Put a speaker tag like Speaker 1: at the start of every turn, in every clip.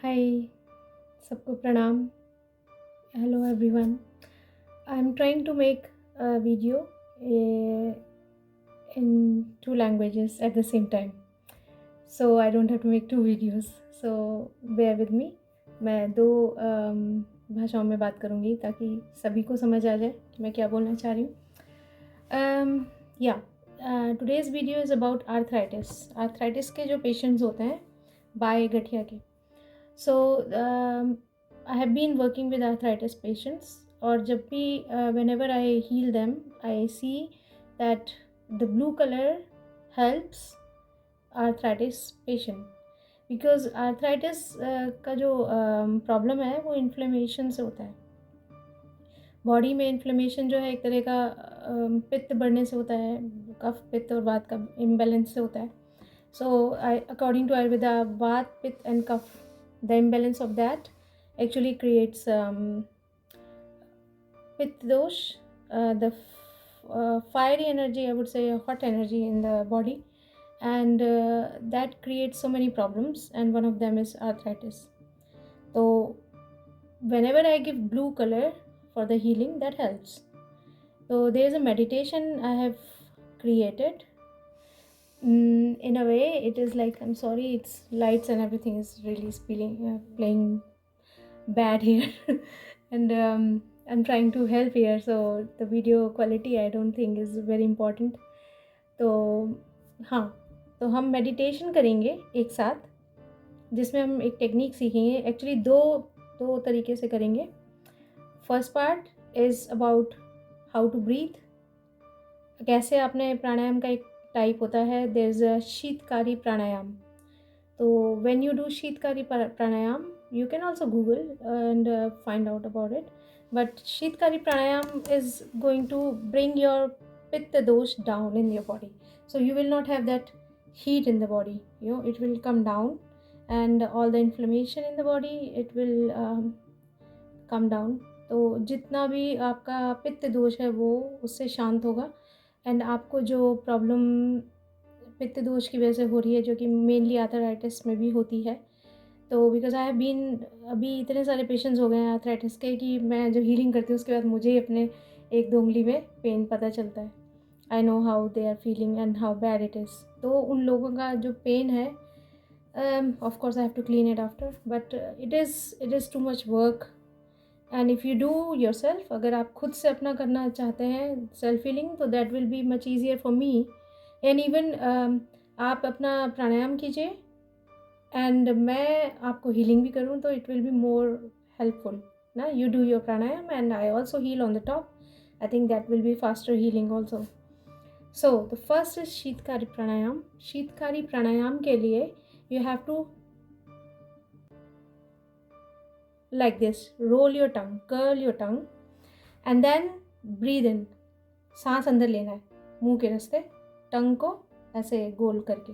Speaker 1: हाय, सबको प्रणाम. Hello everyone. I'm trying to make a video in two languages at the same time. So I don't have to make two videos. So bear with me. मैं दो भाषाओं में बात करूँगी ताकि सभी को समझ आ जाए कि मैं क्या बोलना चाह रही हूँ. Today's video is about arthritis. Arthritis के जो patients होते हैं बाएं गठिया के. So I have been working with arthritis patients और जब भी whenever I heal them I see that the blue color helps arthritis patient because arthritis का जो problem है वो inflammation से होता है. बॉडी में इन्फ्लेमेशन जो है एक तरह का पित्त बढ़ने से होता है, कफ पित्त और वात का इम्बैलेंस से होता है. So according to Ayurveda vata pitta and kapha, the imbalance of that actually creates pitta dosh, the fiery energy, I would say hot energy in the body, and that creates so many problems, and one of them is arthritis. So whenever I give blue color for the healing, that helps. So there is a meditation I have created. In a way it is like, I'm sorry, it's lights and everything is really playing bad here and I'm trying to help here, so the video quality I don't think is very important. तो हाँ, तो हम meditation करेंगे एक साथ जिसमें हम एक टेक्निक सीखेंगे. एक्चुअली दो तरीके से करेंगे. First part is about how to breathe. कैसे आपने प्राणायाम का एक टाइप होता है, there is a Sheetkari pranayama. तो when you do Sheetkari pranayama you can also Google and find out about it, but Sheetkari pranayama is going to bring your pitta dosh down in your body, so you will not have that heat in the body, it will come down and all the inflammation in the body, it will come down. तो जितना भी आपका पित्त दोष है वो उससे शांत होगा. एंड आपको जो प्रॉब्लम पित्त दोष की वजह से हो रही है, जो कि मेनली आर्थराइटिस में भी होती है, तो बिकॉज आई हैव बीन, अभी इतने सारे पेशेंट्स हो गए हैं आर्थराइटिस के कि मैं जब हीलिंग करती हूँ उसके बाद मुझे ही अपने एक दो उंगली में पेन पता चलता है. I know how they are feeling and how bad it is. तो उन लोगों का जो पेन है, of course I have to clean it after, but it is too much work. And if you do yourself, अगर आप खुद से अपना करना चाहते हैं सेल्फ हीलिंग, तो that will be much easier for me. And even आप अपना प्राणायाम कीजिए एंड मैं आपको हीलिंग भी करूँ तो it will be more helpful ना. You do your pranayama and I also heal on the top. I think that will be faster healing also. So the first is Sheetkari pranayama. Sheetkari pranayama के लिए you have to like this, roll your tongue, curl your tongue and then breathe in. सांस अंदर लेना है मुंह के रास्ते, टंग को ऐसे गोल करके.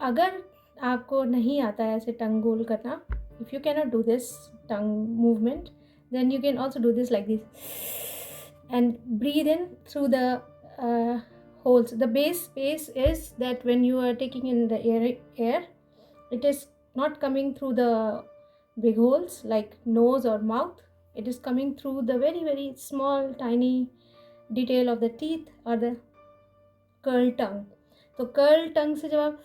Speaker 1: अगर आपको नहीं आता है ऐसे टंग गोल करना, if you cannot do this tongue movement, then you can also do this like this and breathe in through the holes. The base space is that when you are taking in the air, it is not coming through the big holes like nose or mouth. It is coming through the very very small tiny detail of the teeth or the curl tongue. तो curl टंग से जब आप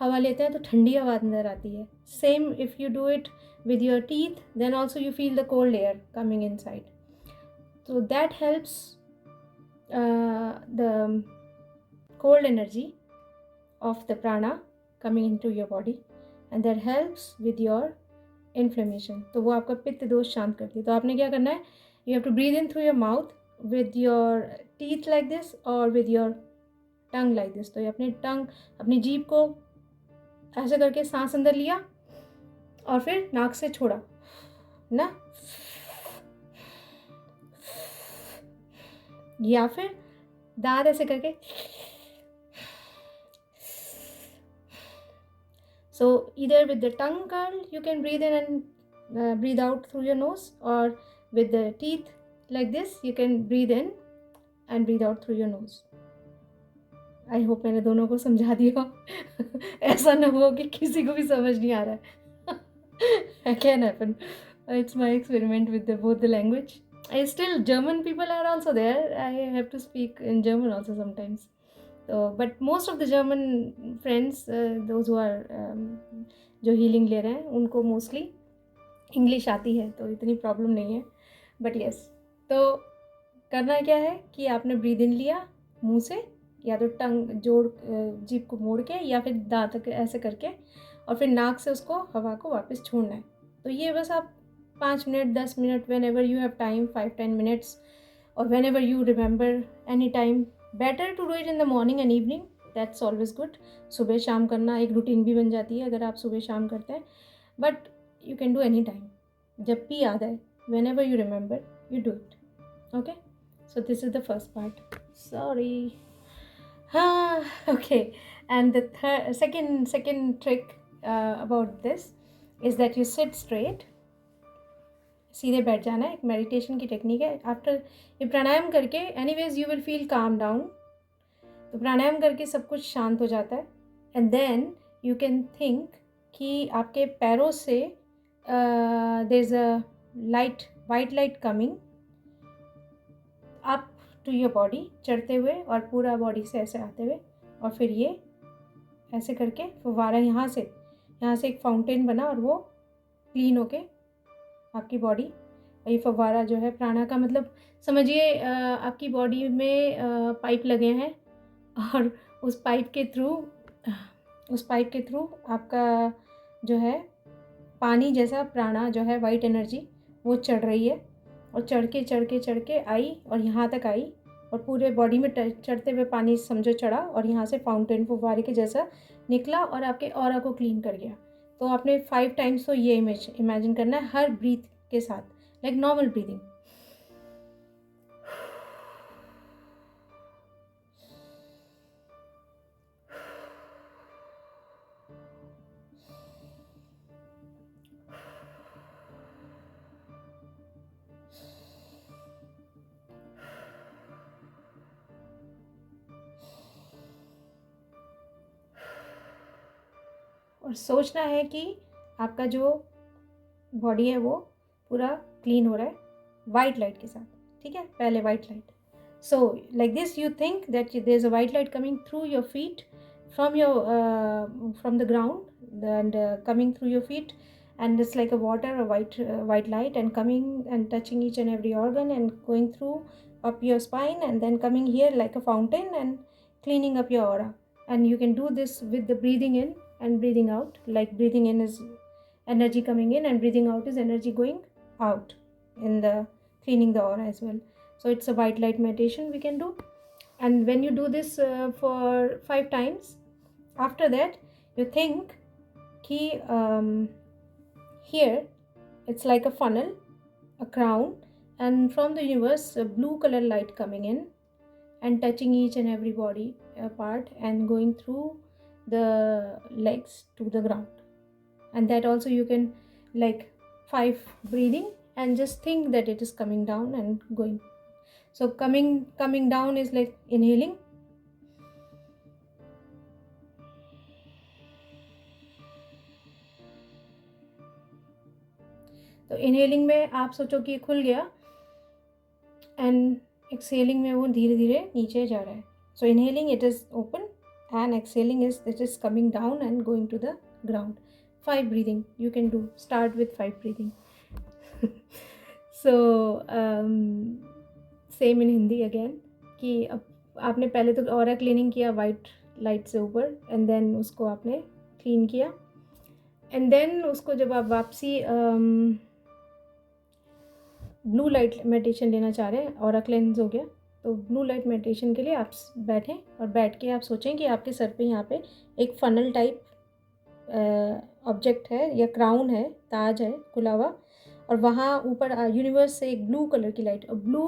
Speaker 1: हवा लेते हैं तो ठंडी हवा अंदर आती है. Same if you do it with your teeth, then also you feel the cold air coming inside. So that helps the cold energy of the prana coming into your body and that helps with your inflammation. तो वो आपका पित्त दोष शांत करती है. तो आपने क्या करना है, you have to breathe in through your mouth with your teeth like this or with your tongue like this. तो ये अपनी जीभ को ऐसे करके सांस अंदर लिया और फिर नाक से छोड़ा ना, या फिर दांत ऐसे करके. So either with the tongue curl you can breathe in and breathe out through your nose, or with the teeth like this you can breathe in and breathe out through your nose. I hope मैंने दोनों को समझा दिया ऐसा ना हो कि किसी को भी समझ नहीं आ रहा है can happen it's my experiment with both the language. I still German people are also there. I have to speak in German also sometimes. So, but most of the German friends, those who are जो healing ले रहे हैं उनको mostly English आती है तो इतनी problem नहीं है. But yes, तो करना क्या है कि आपने ब्रीद इन लिया मुंह से या तो टंग जोड़ जीभ को मोड़ के या फिर दांत ऐसे करके और फिर नाक से उसको हवा को वापस छोड़ना है. तो ये बस आप 5 minute 10 minute whenever you have time 5-10 minutes और whenever you remember any time. Better to do it in the morning and evening, that's always good. सुबह शाम करना एक रूटीन भी बन जाती है अगर आप सुबह शाम करते हैं. But you can do any time, जब भी याद आए, when ever you remember you do it. Okay, so this is the first part. Sorry. Okay. And the second trick about this is that you sit straight. सीधे बैठ जाना है. एक meditation की टेक्निक है. आफ्टर ये प्राणायाम करके anyways you will feel calm down. तो प्राणायाम करके सब कुछ शांत हो जाता है. And then you can think कि आपके पैरों से there is a light, white light coming up to your body, चढ़ते हुए और पूरा बॉडी से ऐसे आते हुए और फिर ये ऐसे करके फव्वारा यहाँ से एक फाउंटेन बना और वो क्लीन होके आपकी बॉडी. और ये फव्वारा जो है प्राणा का मतलब समझिए आपकी बॉडी में पाइप लगे हैं और उस पाइप के थ्रू आपका जो है पानी जैसा प्राणा जो है वाइट एनर्जी वो चढ़ रही है और चढ़ के आई और यहाँ तक आई और पूरे बॉडी में चढ़ते हुए पानी समझो चढ़ा और यहाँ से फाउंटेन फुव्वारे के जैसा निकला और आपके ऑरा को क्लीन कर गया. तो आपने 5 टाइम्स तो ये इमेजिन करना है हर ब्रीथ के साथ, लाइक नॉर्मल ब्रीदिंग. और सोचना है कि आपका जो बॉडी है वो पूरा क्लीन हो रहा है वाइट लाइट के साथ. ठीक है, पहले white light. So like this you think that there is a white light coming through your feet from the ground and coming through your feet, and it's like a water, a white light, and coming and touching each and every organ and going through up your spine and then coming here like a fountain and cleaning up your aura. And you can do this with the breathing in and breathing out. Like breathing in is energy coming in and breathing out is energy going out in the cleaning the aura as well. So it's a white light meditation we can do. And when you do this for 5 times, after that you think ki here it's like a funnel, a crown, and from the universe a blue color light coming in and touching each and every body part and going through the legs to the ground. And that also you can like 5 breathing and just think that it is coming down and going. So coming down is like inhaling, तो inhaling में आप सोचो कि खुल गया and exhaling में वो धीरे धीरे नीचे जा रहा है. So inhaling it is open and exhaling is it is coming down and going to the ground. 5 breathing you can do. Start with 5 breathing. So same in Hindi again कि अब आपने पहले तो ऑरा क्लीनिंग किया white light से ऊपर and then उसको आपने क्लीन किया एंड देन उसको जब आप वापसी ब्लू लाइट मेडिटेशन लेना चाह रहे हैं, ऑरा क्लेंस हो गया, तो ब्लू लाइट मेडिटेशन के लिए आप बैठें और बैठ के आप सोचें कि आपके सर पे यहाँ पे एक फनल टाइप ऑब्जेक्ट है या क्राउन है, ताज है खुला हुआ, और वहाँ ऊपर यूनिवर्स से एक ब्लू कलर की light. Blue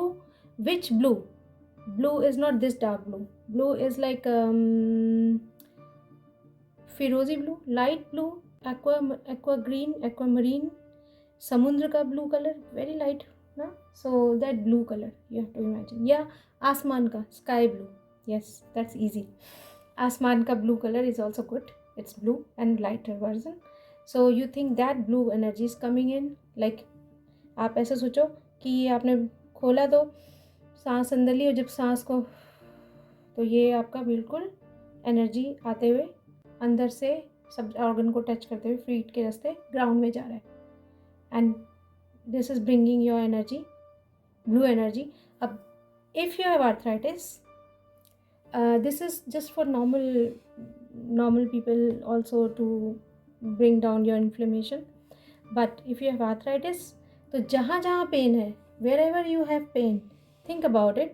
Speaker 1: which blue is not this dark blue is like फिरोजी blue, light blue, aqua green, aquamarine, समुद्र का ब्लू कलर, वेरी लाइट ना. So that blue colour you have to imagine, या आसमान का sky blue. Yes, that's easy. आसमान का blue color is also good. It's blue and lighter version. So you think that blue energy is coming in, like आप ऐसे सोचो कि आपने खोला तो सांस अंदर ली, और जब सांस को, तो ये आपका बिल्कुल एनर्जी आते हुए अंदर से सब ऑर्गन को टच करते हुए फीट के रास्ते ग्राउंड में जा रहा है, and this is bringing your energy, blue energy. अब if you have arthritis, this is just for normal people also to bring down your inflammation. But if you have arthritis, तो जहाँ जहाँ पेन है, wherever you have pain, think about it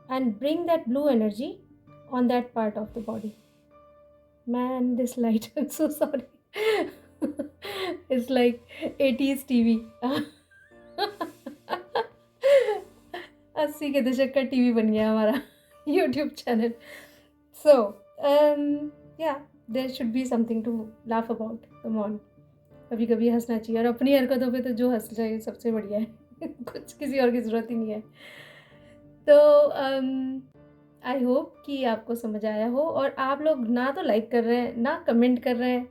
Speaker 1: and bring that blue energy on that part of the body. Man, this light, I'm so sorry. It's like 80s TV. 80 के दशक का TV बन गया हमारा YouTube channel. So, yeah, there should be something to laugh about. Come on. कभी कभी हंसना चाहिए, और अपनी हरकतों पे तो जो हंस जाए सबसे बढ़िया है. कुछ किसी और की ज़रूरत ही नहीं है. तो आई होप कि आपको समझ आया हो, और आप लोग ना तो लाइक कर रहे हैं ना कमेंट कर रहे हैं.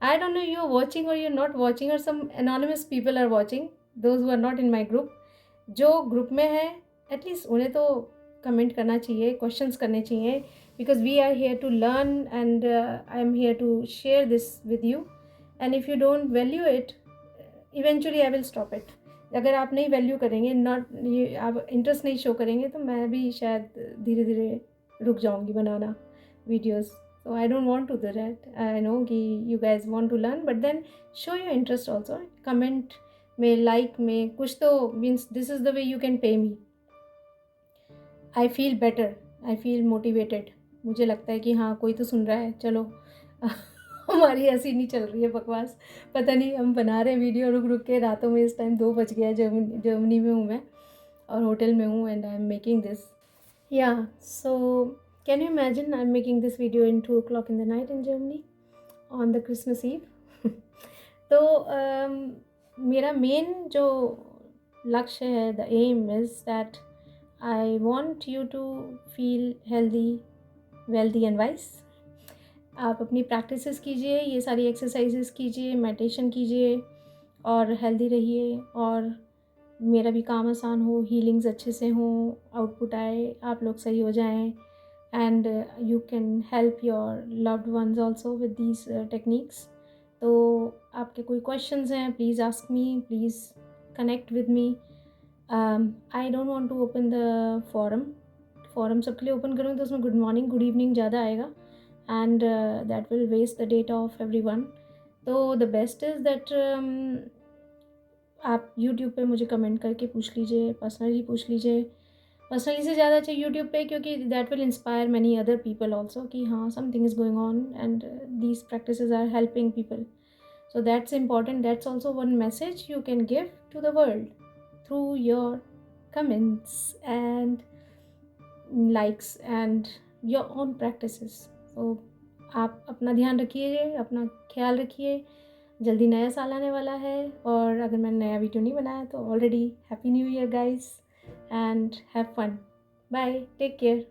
Speaker 1: I don't know you are watching और यू आर नॉट वॉचिंग, और some anonymous people are watching, those who are not in my group. जो ग्रुप में है एटलीस्ट उन्हें तो कमेंट करना चाहिए, क्वेश्चंस करने चाहिए, because we are here to learn and I am here to share this with you. And if you don't value it, eventually I will stop it. अगर आप नहीं वैल्यू करेंगे, आप इंटरेस्ट नहीं शो करेंगे, तो मैं भी शायद धीरे धीरे रुक जाऊंगी बनाना videos. So I don't want to do that. I know कि you guys want to learn, but then show your interest also. Comment में, लाइक में कुछ तो means this is the way you can pay me. I feel better, I feel motivated. मुझे लगता है कि हाँ कोई तो सुन रहा है. चलो हमारी ऐसी नहीं चल रही है बकवास. पता नहीं, हम बना रहे हैं वीडियो रुक रुक के. रातों में इस टाइम 2 बज गया है. जर्मनी में हूँ मैं, और होटल में हूँ, and I am making this. Yeah so can you imagine I am making this video in 2 o'clock in the night in Germany on the Christmas Eve. तो मेरा मेन जो लक्ष्य है, the aim is that I want you to feel healthy, wealthy and wise. आप अपनी practices कीजिए, ये सारी एक्सरसाइजेस कीजिए, मेडिटेशन कीजिए, और हेल्दी रहिए, और मेरा भी काम आसान हो, हीलिंग्स अच्छे से हों, आउटपुट आए, आप लोग सही हो जाएं, and you can help your loved ones also with these techniques. तो आपके कोई क्वेश्चंस हैं, please ask me, please connect with me. I don't want to open the forum सबके लिए ओपन करूँ तो उसमें गुड मॉर्निंग गुड इवनिंग ज़्यादा आएगा, and that will waste the data of everyone. तो द बेस्ट इज़ दैट आप YouTube पे मुझे कमेंट करके पूछ लीजिए, पर्सनली पूछ लीजिए. पर्सनली से ज़्यादा अच्छा यूट्यूब पे, क्योंकि that will inspire many other people also कि हाँ something is going on and these practices are helping people. So that's important. That's also one message you can give to the world through your comments and likes and your own practices. So आप अपना ध्यान रखिए, अपना ख्याल रखिए. जल्दी नया साल आने वाला है, और अगर मैंने नया वीडियो नहीं बनाया तो already happy new year guys, and have fun. Bye, take care.